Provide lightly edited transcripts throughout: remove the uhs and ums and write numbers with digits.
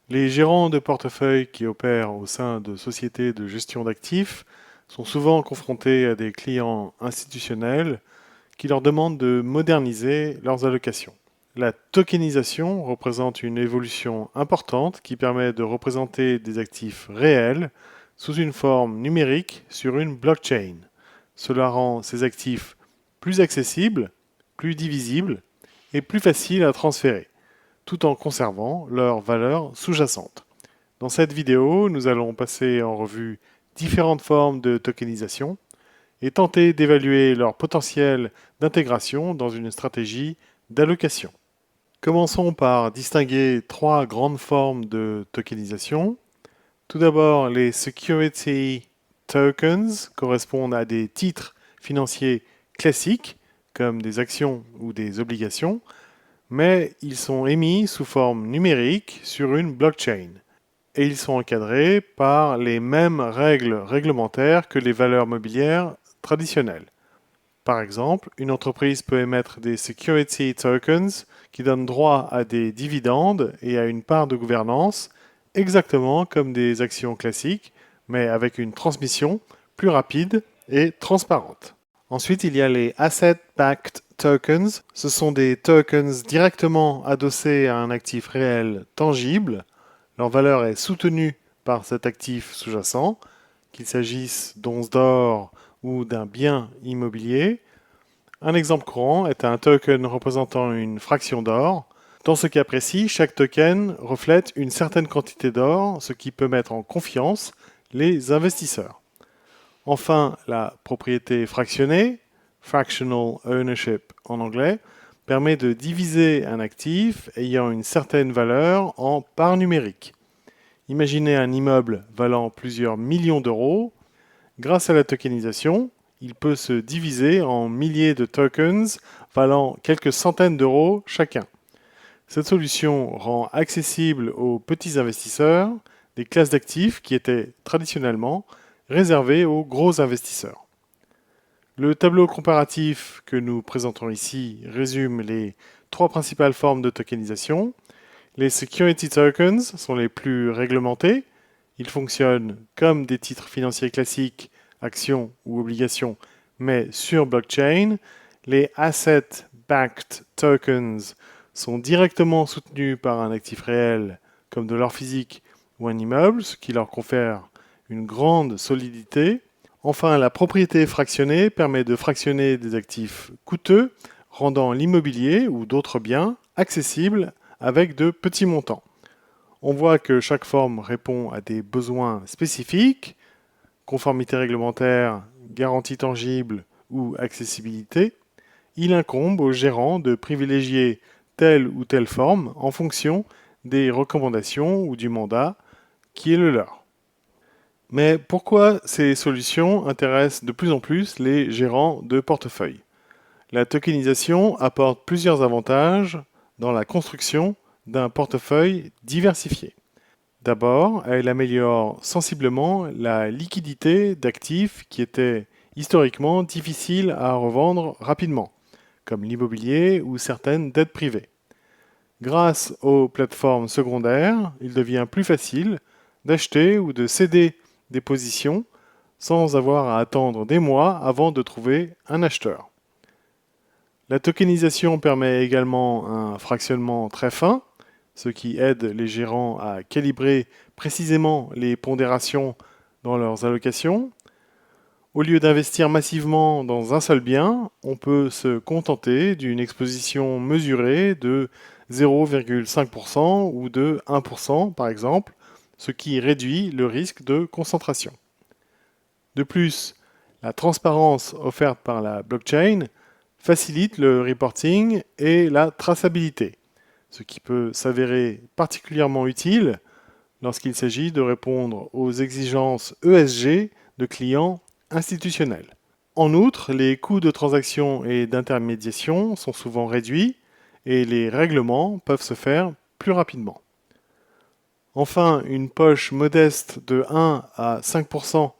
Les gérants de portefeuille qui opèrent au sein de sociétés de gestion d'actifs sont souvent confrontés à des clients institutionnels qui leur demandent de moderniser leurs allocations. La tokenisation représente une évolution importante qui permet de représenter des actifs réels sous une forme numérique sur une blockchain. Cela rend ces actifs plus accessibles, plus divisibles et plus faciles à transférer, tout en conservant leur valeur sous-jacente. Dans cette vidéo, nous allons passer en revue différentes formes de tokenisation et tenter d'évaluer leur potentiel d'intégration dans une stratégie d'allocation. Commençons par distinguer trois grandes formes de tokenisation. Tout d'abord, les security tokens correspondent à des titres financiers classiques, comme des actions ou des obligations, mais ils sont émis sous forme numérique sur une blockchain. Et ils sont encadrés par les mêmes règles réglementaires que les valeurs mobilières traditionnelles. Par exemple, une entreprise peut émettre des security tokens qui donnent droit à des dividendes et à une part de gouvernance, exactement comme des actions classiques, mais avec une transmission plus rapide et transparente. Ensuite, il y a les asset-backed tokens. Ce sont des tokens directement adossés à un actif réel tangible. Leur valeur est soutenue par cet actif sous-jacent, qu'il s'agisse d'onces d'or ou d'un bien immobilier. Un exemple courant est un token représentant une fraction d'or. Dans ce cas précis, chaque token reflète une certaine quantité d'or, ce qui peut mettre en confiance les investisseurs. Enfin, la propriété fractionnée, fractional ownership en anglais, permet de diviser un actif ayant une certaine valeur en parts numériques. Imaginez un immeuble valant plusieurs millions d'euros. Grâce à la tokenisation, il peut se diviser en milliers de tokens valant quelques centaines d'euros chacun. Cette solution rend accessible aux petits investisseurs des classes d'actifs qui étaient traditionnellement réservées aux gros investisseurs. Le tableau comparatif que nous présentons ici résume les trois principales formes de tokenisation. Les security tokens sont les plus réglementés. Ils fonctionnent comme des titres financiers classiques, actions ou obligations, mais sur blockchain. Les asset-backed tokens sont directement soutenus par un actif réel, comme de l'or physique ou un immeuble, ce qui leur confère une grande solidité. Enfin, la propriété fractionnée permet de fractionner des actifs coûteux, rendant l'immobilier ou d'autres biens accessibles avec de petits montants. On voit que chaque forme répond à des besoins spécifiques, conformité réglementaire, garantie tangible ou accessibilité. Il incombe aux gérants de privilégier telle ou telle forme en fonction des recommandations ou du mandat qui est le leur. Mais pourquoi ces solutions intéressent de plus en plus les gérants de portefeuille? La tokenisation apporte plusieurs avantages dans la construction d'un portefeuille diversifié. D'abord, elle améliore sensiblement la liquidité d'actifs qui étaient historiquement difficiles à revendre rapidement, comme l'immobilier ou certaines dettes privées. Grâce aux plateformes secondaires, il devient plus facile d'acheter ou de céder des positions sans avoir à attendre des mois avant de trouver un acheteur. La tokenisation permet également un fractionnement très fin, ce qui aide les gérants à calibrer précisément les pondérations dans leurs allocations. Au lieu d'investir massivement dans un seul bien, on peut se contenter d'une exposition mesurée de 0,5% ou de 1% par exemple, ce qui réduit le risque de concentration. De plus, la transparence offerte par la blockchain facilite le reporting et la traçabilité, ce qui peut s'avérer particulièrement utile lorsqu'il s'agit de répondre aux exigences ESG de clients institutionnels. En outre, les coûts de transaction et d'intermédiation sont souvent réduits et les règlements peuvent se faire plus rapidement. Enfin, une poche modeste de 1 à 5%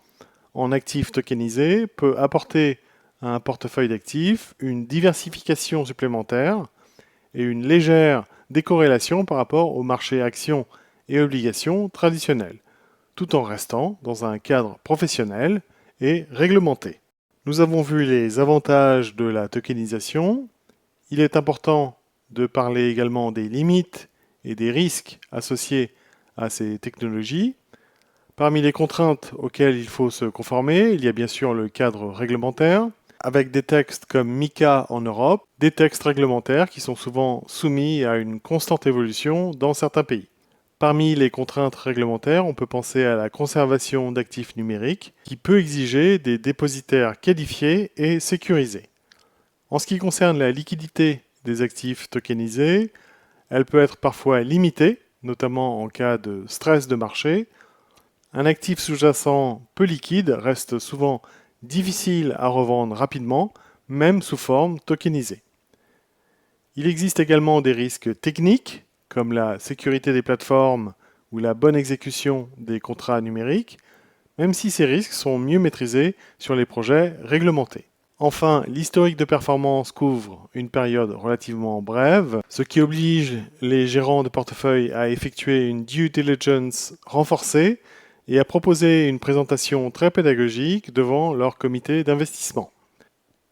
en actifs tokenisés peut apporter à un portefeuille d'actifs une diversification supplémentaire et une légère décorrélation par rapport au marché actions et obligations traditionnelles, tout en restant dans un cadre professionnel et réglementé. Nous avons vu les avantages de la tokenisation. Il est important de parler également des limites et des risques associés à ces technologies. Parmi les contraintes auxquelles il faut se conformer, il y a bien sûr le cadre réglementaire, avec des textes comme MiCA en Europe, des textes réglementaires qui sont souvent soumis à une constante évolution dans certains pays. Parmi les contraintes réglementaires, on peut penser à la conservation d'actifs numériques, qui peut exiger des dépositaires qualifiés et sécurisés. En ce qui concerne la liquidité des actifs tokenisés, elle peut être parfois limitée, notamment en cas de stress de marché. Un actif sous-jacent peu liquide reste souvent difficile à revendre rapidement, même sous forme tokenisée. Il existe également des risques techniques, comme la sécurité des plateformes ou la bonne exécution des contrats numériques, même si ces risques sont mieux maîtrisés sur les projets réglementés. Enfin, l'historique de performance couvre une période relativement brève, ce qui oblige les gérants de portefeuille à effectuer une due diligence renforcée et à proposer une présentation très pédagogique devant leur comité d'investissement.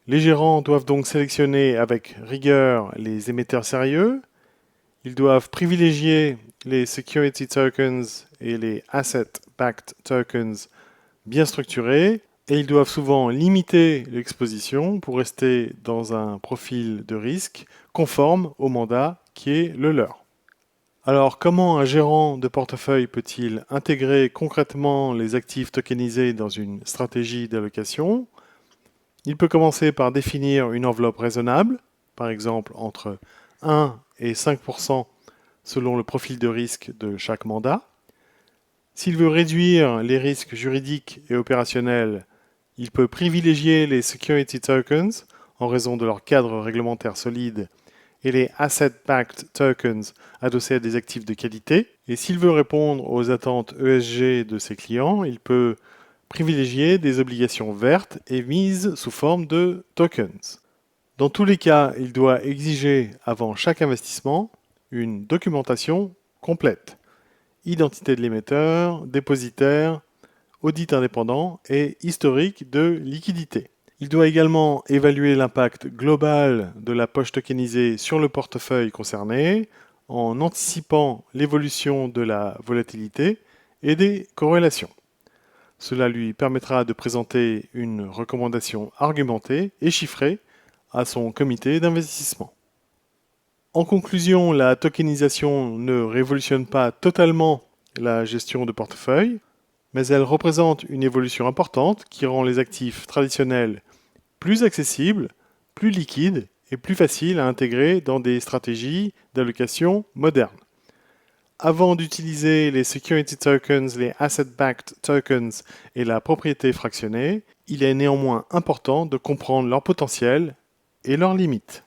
Les gérants doivent donc sélectionner avec rigueur les émetteurs sérieux. Ils doivent privilégier les security tokens et les asset-backed tokens bien structurés et ils doivent souvent limiter l'exposition pour rester dans un profil de risque conforme au mandat qui est le leur. Alors, comment un gérant de portefeuille peut-il intégrer concrètement les actifs tokenisés dans une stratégie d'allocation? Il peut commencer par définir une enveloppe raisonnable, par exemple entre 1 et 5% selon le profil de risque de chaque mandat. S'il veut réduire les risques juridiques et opérationnels, il peut privilégier les security tokens en raison de leur cadre réglementaire solide et les asset-backed tokens adossés à des actifs de qualité. Et s'il veut répondre aux attentes ESG de ses clients, il peut privilégier des obligations vertes émises sous forme de tokens. Dans tous les cas, il doit exiger avant chaque investissement une documentation complète. Identité de l'émetteur, dépositaire, audit indépendant et historique de liquidité. Il doit également évaluer l'impact global de la poche tokenisée sur le portefeuille concerné en anticipant l'évolution de la volatilité et des corrélations. Cela lui permettra de présenter une recommandation argumentée et chiffrée à son comité d'investissement. En conclusion, la tokenisation ne révolutionne pas totalement la gestion de portefeuille, mais elle représente une évolution importante qui rend les actifs traditionnels plus accessibles, plus liquides et plus faciles à intégrer dans des stratégies d'allocation modernes. Avant d'utiliser les security tokens, les asset-backed tokens et la propriété fractionnée, il est néanmoins important de comprendre leur potentiel et leurs limites.